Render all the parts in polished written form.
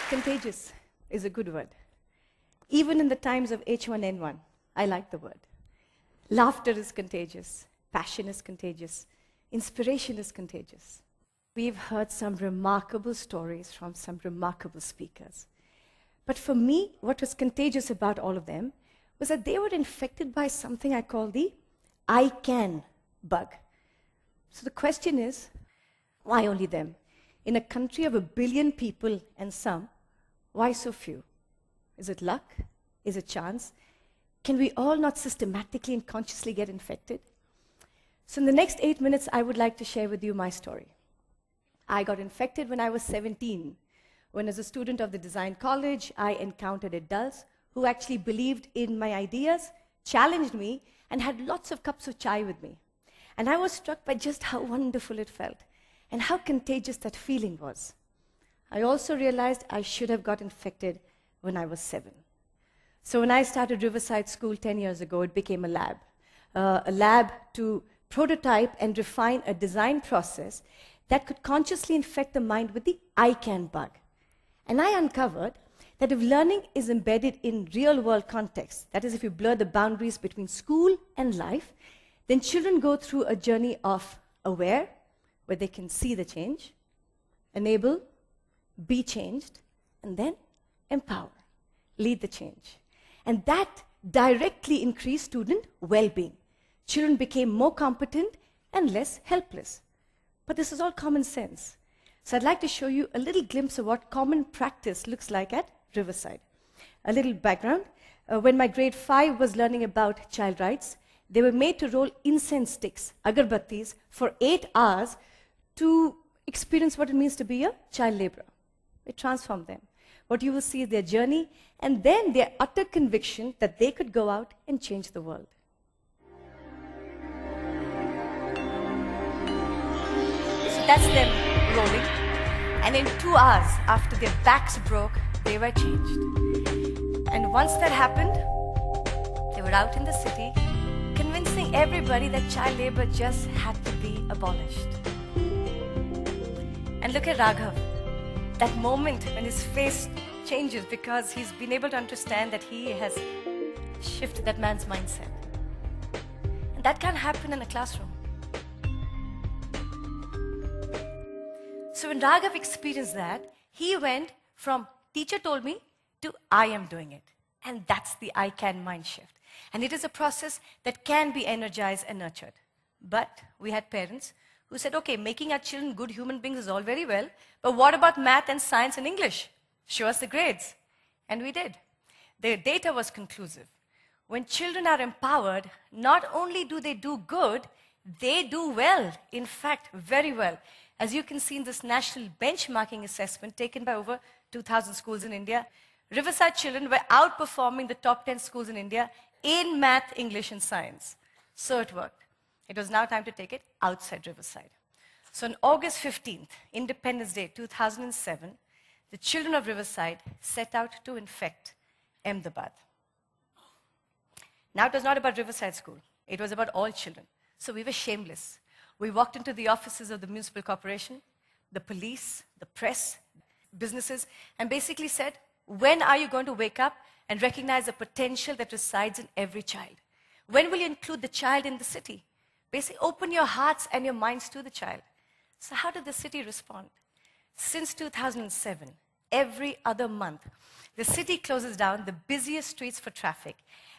Contagious is a good word. Even in the times of H1N1, I like the word. Laughter is contagious. Passion is contagious. Inspiration is contagious. We've heard some remarkable stories from some remarkable speakers. But for me, what was contagious about all of them was that they were infected by something I call the I can bug. So the question is, why only them? In a country of 1 billion people and some, why so few? Is it luck? Is it chance? Can we all not systematically and consciously get infected? So in the next 8 minutes, I would like to share with you my story. I got infected when I was 17, when as a student of the design college, I encountered adults who actually believed in my ideas, challenged me, and had lots of cups of chai with me. And I was struck by just how wonderful it felt and how contagious that feeling was. I also realized I should have got infected when I was 7. So when I started Riverside School 10 years ago, it became a lab to prototype and refine a design process that could consciously infect the mind with the I can bug. And I uncovered that if learning is embedded in real-world context, that is, if you blur the boundaries between school and life, then children go through a journey of aware, where they can see the change, enable, be changed, and then empower, lead the change. And that directly increased student well-being. Children became more competent and less helpless. But this is all common sense. So I'd like to show you a little glimpse of what common practice looks like at Riverside. A little background. When my grade 5 was learning about child rights, they were made to roll incense sticks, agarbattis, for 8 hours to experience what it means to be a child laborer. It transformed them. What you will see is their journey and then their utter conviction that they could go out and change the world. So that's them rolling. And in 2 hours, after their backs broke, they were changed. And once that happened, they were out in the city, convincing everybody that child labor just had to be abolished. And look at Raghav. That moment when his face changes because he's been able to understand that he has shifted that man's mindset. And that can't happen in a classroom. So when Raghav experienced that, he went from teacher told me to I am doing it. And that's the I can mind shift. And it is a process that can be energized and nurtured. But we had parents who said, okay, making our children good human beings is all very well, but what about math and science and English? Show us the grades. And we did. The data was conclusive. When children are empowered, not only do they do good, they do well. In fact, very well. As you can see in this national benchmarking assessment taken by over 2,000 schools in India, Riverside children were outperforming the top 10 schools in India in math, English, and science. So it worked. It was now time to take it outside Riverside. So on August 15th, Independence Day 2007, the children of Riverside set out to infect Ahmedabad. Now it was not about Riverside School. It was about all children. So we were shameless. We walked into the offices of the municipal corporation, the police, the press, businesses, and basically said, when are you going to wake up and recognize the potential that resides in every child? When will you include the child in the city? Basically, open your hearts and your minds to the child. So how did the city respond? Since 2007, every other month, the city closes down the busiest streets for traffic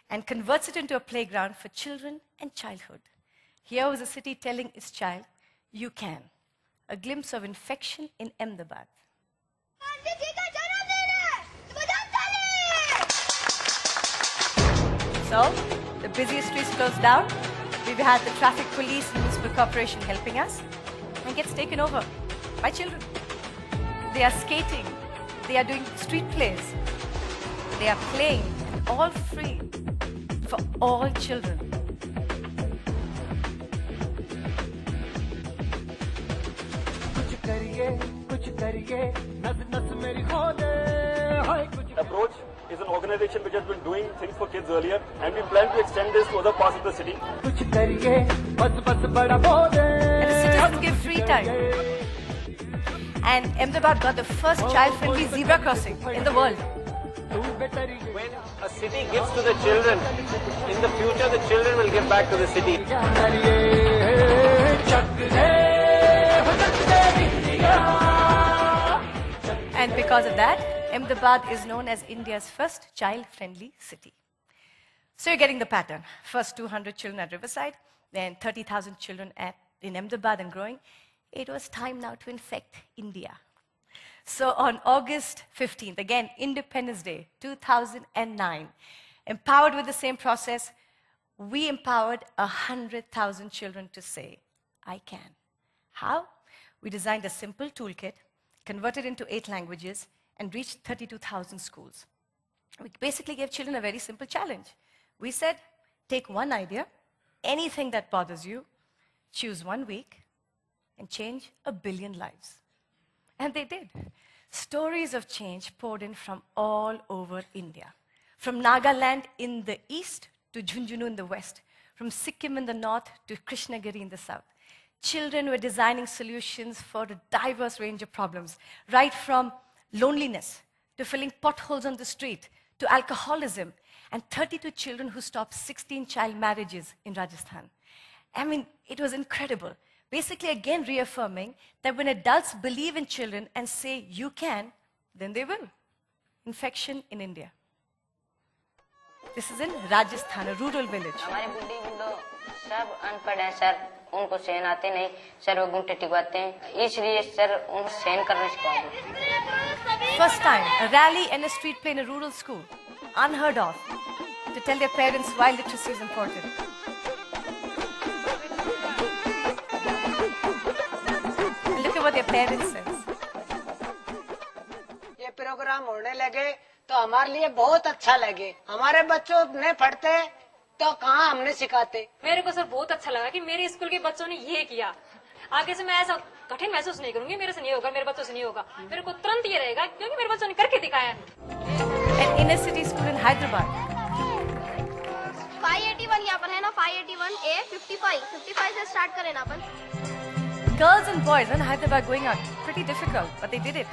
and converts it into a playground for children and childhood. Here was the city telling its child, you can. A glimpse of infection in Ahmedabad. So, the busiest streets closed down. We've had the traffic police and municipal corporation helping us, and gets taken over by children. They are skating. They are doing street plays. They are playing, and all free for all children. कुछ करिए नस नस organization which has been doing things for kids earlier, and we plan to extend this to other parts of the city. And the citizens give free time. And Ahmedabad got the first child-friendly zebra crossing in the world. When a city gives to the children, in the future the children will give back to the city. And because of that, Ahmedabad is known as India's first child-friendly city. So you're getting the pattern. First 200 children at Riverside, then 30,000 children in Ahmedabad and growing. It was time now to infect India. So on August 15th, again, Independence Day, 2009, empowered with the same process, we empowered 100,000 children to say, I can. How? We designed a simple toolkit, converted into 8 languages, and reached 32,000 schools. We basically gave children a very simple challenge. We said, take one idea, anything that bothers you, choose 1 week, and change 1 billion lives. And they did. Stories of change poured in from all over India. From Nagaland in the east to Jhunjhunu in the west. From Sikkim in the north to Krishnagiri in the south. Children were designing solutions for a diverse range of problems, right from loneliness to filling potholes on the street to alcoholism, and 32 children who stopped 16 child marriages in Rajasthan. I mean, it was incredible. Basically, again, reaffirming that when adults believe in children and say, you can, then they will. Infection in India. This is in Rajasthan, a rural village. हमारे बुढ़े बुढ़ो सब अनपढ़ हैं sir, उनको सहन आते नहीं, सर वो घूंटे टिकवाते हैं, इसलिए सर उनको सहन करना सिखा दो. First time, a rally and a street play in a rural school, unheard of, to tell their parents why literacy is important. Look at what their parents said. ये प्रोग्राम होने लगे तो हमारे लिए बहुत अच्छा लगे. हमारे बच्चों ने पढ़ते तो कहाँ हमने सिखाते. मेरे को सर बहुत अच्छा लगा कि मेरे स्कूल के बच्चों ने ये किया. आगे से मैं ऐसा कठिन महसूस नहीं करूंगी, मेरे से नहीं होगा, मेरे बच्चों से नहीं होगा. मेरे को तुरंत ये रहेगा क्योंकि मेरे बच्चों ने करके दिखाया. An inner city school in Hyderabad. 581 यहाँ पर है ना, 581A 55 से स्टार्ट करें ना अपन. Girls and boys in Hyderabad going out, pretty difficult, but they did it.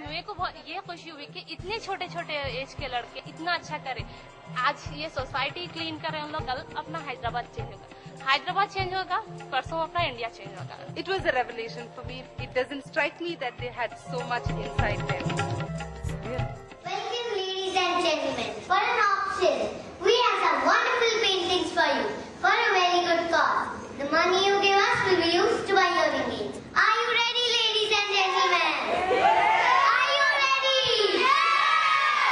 मेरे को ये खुशी हुई कि इतने छोटे छोटे एज के लड़के इतना अच्छा करे. आज ये सोसाइटी क्लीन कर रहे हैं हम लोग, कल अपना हैदराबाद चेंज होगा. हैदराबाद चेंज होगा, परसों अपना इंडिया चेंज होगा. It was a revelation for me. It doesn't strike me that they had so much inside them. Welcome ladies and gentlemen. For an auction, we have some wonderful paintings for you for a very good cause. The money you give us will be used to buy your remains. Are you ready, ladies and gentlemen? Are you ready?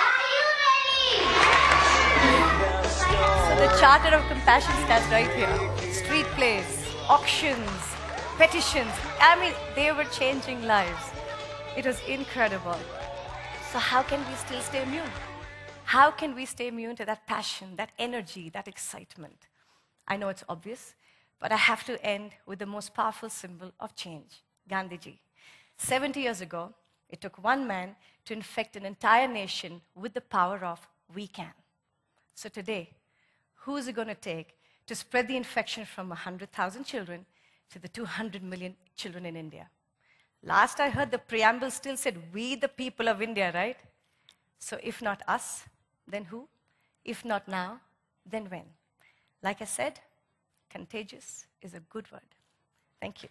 Are you ready? So the charter of compassion stands right here. Street plays, auctions, petitions. I mean, they were changing lives. It was incredible. So how can we still stay immune? How can we stay immune to that passion, that energy, that excitement? I know it's obvious, but I have to end with the most powerful symbol of change, Gandhiji. 70 years ago, it took one man to infect an entire nation with the power of we can. So today, who is it going to take to spread the infection from 100,000 children to the 200 million children in India? Last I heard, the preamble still said, we the people of India, right? So if not us, then who? If not now, then when? Like I said, contagious is a good word. Thank you.